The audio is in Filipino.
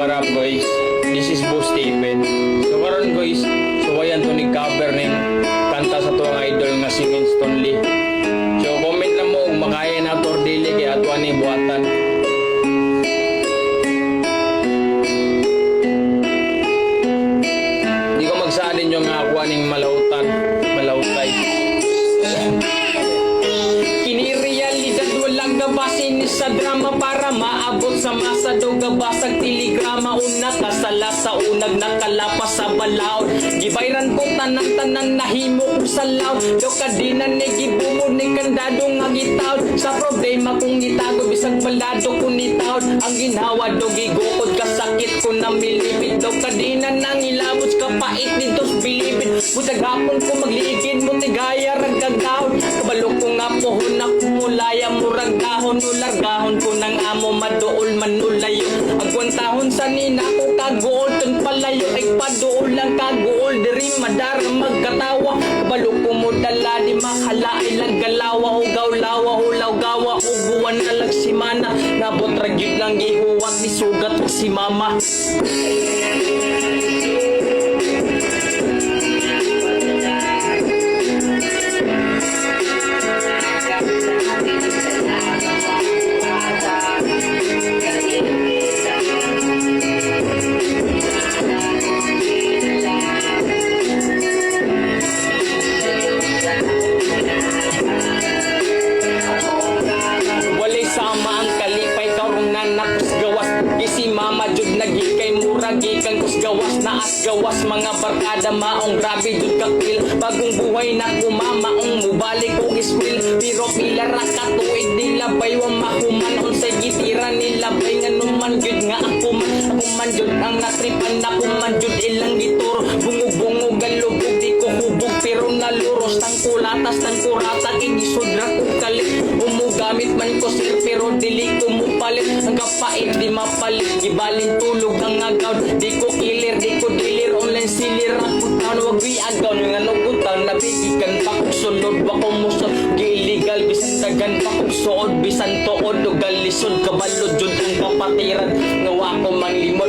what up guys? This is Bo Stephen. So karon guys, so ayan to ni cover ning kanta sa tuwang idol nga si Winston Lee. So comment lang mo kung makaya na to or dili kay ato ani buhatan. Di ko magsadin yung ako aning malautay. Kinirealidad walang gabasin sa drama para maabot sa masa daw gabasag telegrama una kasala sa unag nakalapas sa balaod gibayran ko tanan nahimo ko sa law do kadinan ni gibumo ni kandado nga gitawd sa problema kung gitago bisag balado ko nitawd ang ginawa do gigukod kasakit ko na milipit do kadinan nang ilabot kapait dito bilibid butag hapon ko magligid mo tigaya ragagawd kabalo ko nga pohon na kumulaya murag dahon ulargahon ko ng amo maduol manulayo agwantahon sa nina ko kagool tun palayo ay paduol lang kagool diri madar magkatawa kabalo ko mo dala di mahala ilang galawa ugaw lawa ulaw gawa ubuan na lang si mana nabot ragyod lang gihuwat ni sugat si mama. Si mama jud nagi kay murag gikan kus gawas na as gawas mga barkada maong grabe jud kakil bagong buhay na kumamaong mubalik og school pero pila ra ka tuig di labay wa mahuman unsay gitira ni labay nganuman jud nga ako man jud ang natripan na kuman jud ilang gitur bungog-bungog galubog di ko hubog pero naluros tang kulatas tang kurata inisudra ko kalit umugamit man ko sir pero dili ko mupalit ang kapait di mapalit gibalin tulog ang agaw di ko kilir di ko dilir online silir ako taon wag wi agaw nga nugutan nabigikan pa kog sulod wa ko musod illegal bisan dagan pa kog suod bisan tuod ug galisod kabalo jud ang kapatiran nga wa ko manglimo